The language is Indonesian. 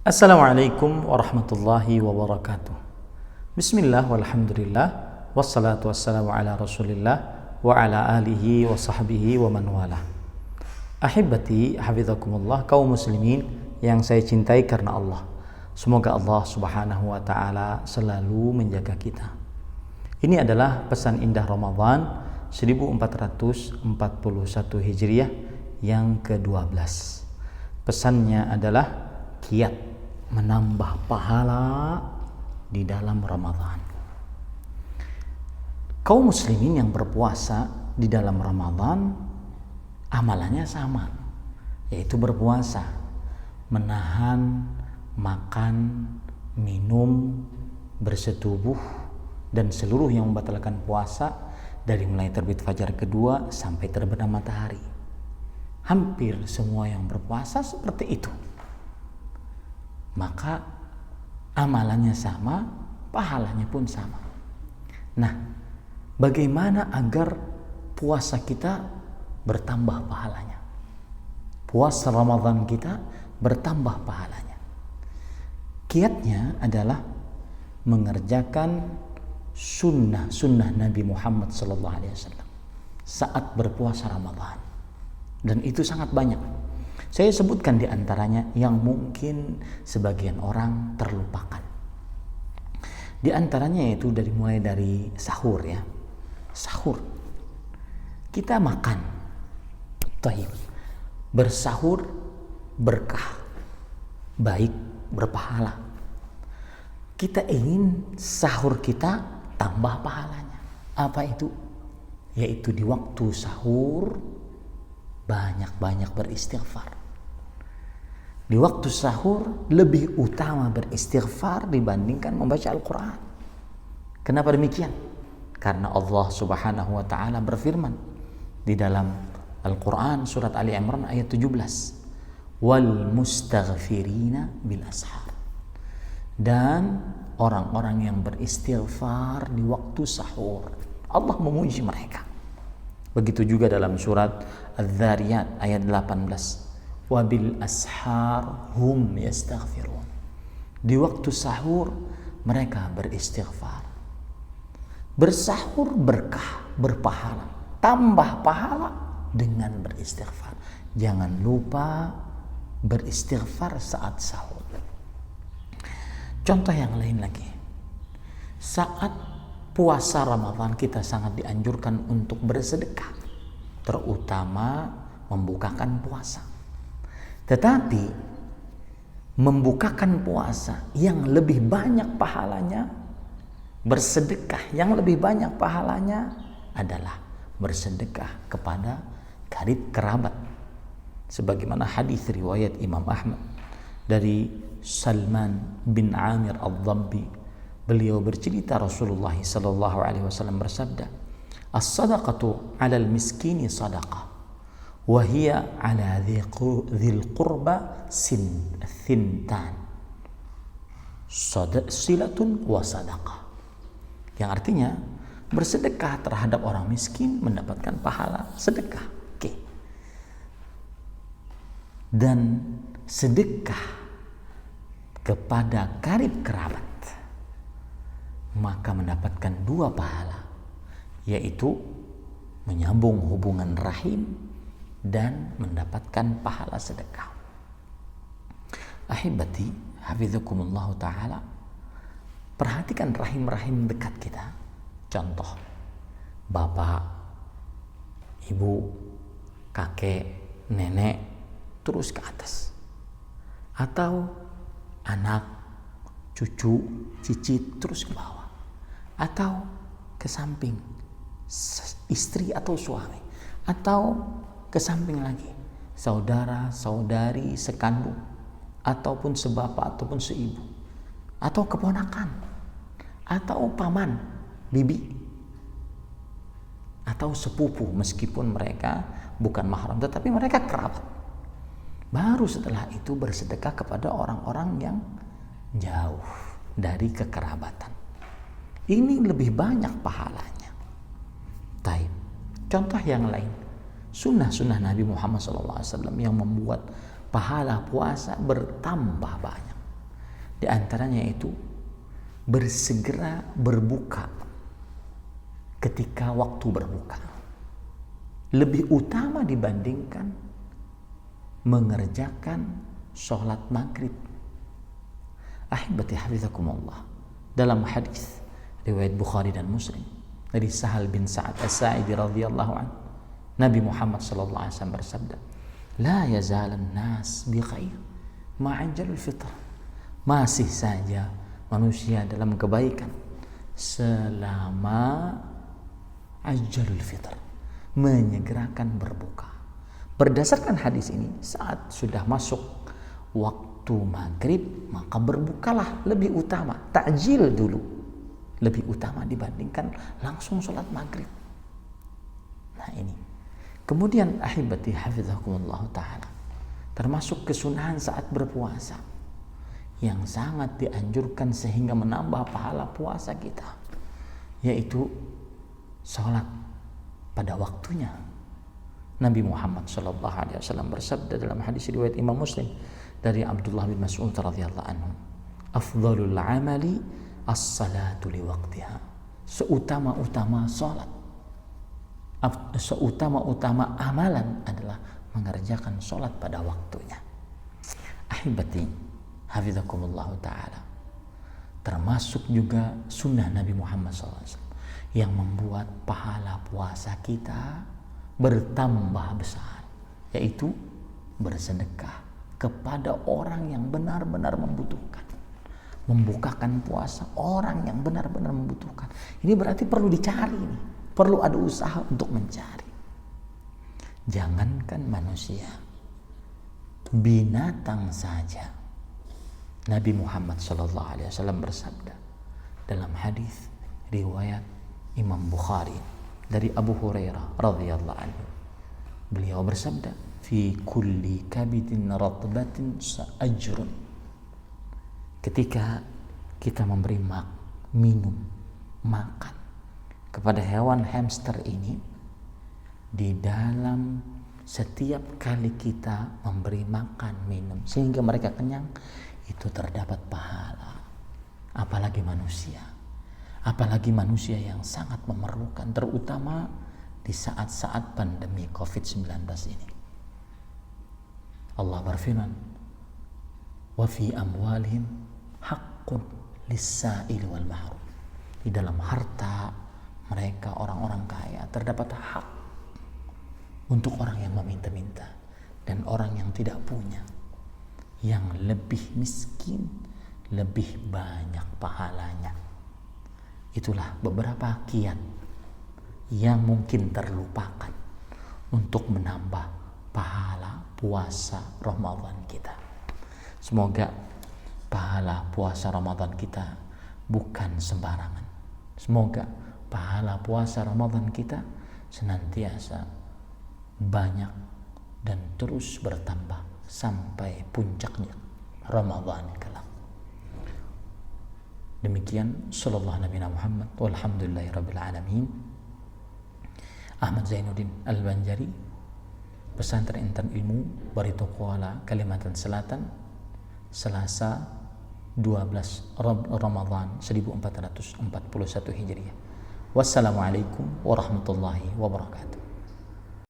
Assalamualaikum warahmatullahi wabarakatuh. Bismillah walhamdulillah wassalatu wassalamu ala rasulillah wa ala alihi wa sahbihi wa man wala. Ahibati hafizakumullah, kaum muslimin yang saya cintai karena Allah. Semoga Allah subhanahu wa ta'ala selalu menjaga kita. Ini adalah pesan indah Ramadan 1441 Hijriah yang ke-12. Pesannya adalah kiat menambah pahala di dalam Ramadan. Kaum muslimin yang berpuasa di dalam Ramadan amalannya sama, yaitu berpuasa, menahan makan, minum, bersetubuh dan seluruh yang membatalkan puasa dari mulai terbit fajar kedua sampai terbenam matahari. Hampir semua yang berpuasa seperti itu. Maka amalannya sama, pahalanya pun sama. Nah, bagaimana agar puasa kita bertambah pahalanya? Puasa Ramadan kita bertambah pahalanya. Kiatnya adalah mengerjakan sunnah Nabi Muhammad SAW saat berpuasa Ramadan. Dan itu sangat banyak. Saya sebutkan di antaranya yang mungkin sebagian orang terlupakan. Di antaranya yaitu mulai dari sahur ya. Sahur. Kita makan. Taib. Bersahur berkah. Baik, berpahala. Kita ingin sahur kita tambah pahalanya. Apa itu? Yaitu di waktu sahur banyak-banyak beristighfar. Di waktu sahur lebih utama beristighfar dibandingkan membaca Al-Quran. Kenapa demikian? Karena Allah subhanahu wa ta'ala berfirman di dalam Al-Quran surat Ali Imran ayat 17, wal mustaghfirina bil ashar, dan orang-orang yang beristighfar di waktu sahur, Allah memuji mereka. Begitu juga dalam surat Adz-Dzariyat ayat 18, wabil ashar hum yastaghfirun. Di waktu sahur mereka beristighfar. Bersahur berkah, berpahala, tambah pahala dengan beristighfar. Jangan lupa beristighfar saat sahur. Contoh yang lain lagi. Saat puasa Ramadan kita sangat dianjurkan untuk bersedekah, terutama membukakan puasa. Tetapi membukakan puasa yang lebih banyak pahalanya, bersedekah yang lebih banyak pahalanya adalah bersedekah kepada karib kerabat. Sebagaimana hadis riwayat Imam Ahmad dari Salman bin Amir Al-Dhabbi, beliau bercerita Rasulullah sallallahu alaihi wasallam bersabda, "As-sadaqatu 'alal miskini sadaqah, wa hiya 'ala dzil qurba sintan. Silatun wa sadaqah." Yang artinya bersedekah terhadap orang miskin mendapatkan pahala sedekah. Oke. Dan sedekah kepada karib kerabat maka mendapatkan dua pahala, yaitu menyambung hubungan rahim dan mendapatkan pahala sedekah. Ahibati hafizakumullah ta'ala, perhatikan rahim-rahim dekat kita. Contoh, bapak, ibu, kakek, nenek, terus ke atas. Atau anak, cucu, cicit, terus ke bawah. Atau ke samping, istri atau suami. Atau ke samping lagi, saudara, saudari, sekandung, ataupun sebapak ataupun seibu, atau keponakan, atau paman, bibi, atau sepupu meskipun mereka bukan mahram tetapi mereka kerabat. Baru setelah itu bersedekah kepada orang-orang yang jauh dari kekerabatan. Ini lebih banyak pahalanya. Taib. Contoh yang lain, sunnah Nabi Muhammad SAW yang membuat pahala puasa bertambah banyak. Di antaranya itu bersegera berbuka ketika waktu berbuka. Lebih utama dibandingkan mengerjakan sholat maghrib. Ahibati hafizakumullah. Dalam hadis riwayat Bukhari dan Muslim dari Sahal bin Sa'ad As-Sa'idi radhiyallahu anhu, Nabi Muhammad sallallahu alaihi wasallam bersabda, "La yazalan nas bi khair ma'ajalul fitr." Masih saja manusia dalam kebaikan selama ajalul fitr, menyegerakan berbuka. Berdasarkan hadis ini, saat sudah masuk waktu maghrib, maka berbukalah lebih utama. Ta'jil dulu lebih utama dibandingkan langsung sholat maghrib. Nah ini. Kemudian ahibati hafizakumullah ta'ala, termasuk kesunahan saat berpuasa yang sangat dianjurkan sehingga menambah pahala puasa kita, yaitu sholat pada waktunya. Nabi Muhammad SAW bersabda dalam hadis riwayat Imam Muslim dari Abdullah bin Mas'ud radhiyallahu anhu, "Afdhalul amali as-salatu liwaqtiha." Seutama-utama salat, seutama-utama amalan adalah mengerjakan salat pada waktunya. Ahibati hafizakumullah ta'ala, termasuk juga sunnah Nabi Muhammad SAW yang membuat pahala puasa kita bertambah besar, yaitu bersedekah kepada orang yang benar-benar membutuhkan. Membukakan puasa orang yang benar-benar membutuhkan. Ini berarti perlu dicari nih, perlu ada usaha untuk mencari. Jangankan manusia, binatang saja. Nabi Muhammad SAW bersabda dalam hadis riwayat Imam Bukhari dari Abu Hurairah radhiyallahu anhu. Beliau bersabda, "Fi kulli kabidin ratbatin ajrun." Ketika kita memberi minum, makan kepada hewan hamster ini, di dalam setiap kali kita memberi makan, minum sehingga mereka kenyang, itu terdapat pahala. Apalagi manusia yang sangat memerlukan, terutama di saat-saat pandemi COVID-19 ini. Allah berfirman, "Wa fi amwalihim haqqun lis-sa'il wal mahrum." Di dalam harta mereka, orang-orang kaya, terdapat hak untuk orang yang meminta-minta dan orang yang tidak punya. Yang lebih miskin lebih banyak pahalanya. Itulah beberapa kiat yang mungkin terlupakan untuk menambah pahala puasa Ramadan kita. Semoga pahala puasa Ramadan kita bukan sembarangan. Semoga pahala puasa Ramadan kita senantiasa banyak dan terus bertambah sampai puncaknya Ramadan kelak. Demikian sallallahu Nabi Muhammad walhamdulillahirabbil alamin. Ahmad Zainuddin Al-Banjari, Pesantren Intan Ilmu Barito Kuala, Kalimantan Selatan, Selasa 12 Ramadan 1441 Hijriah. Wassalamualaikum warahmatullahi wabarakatuh.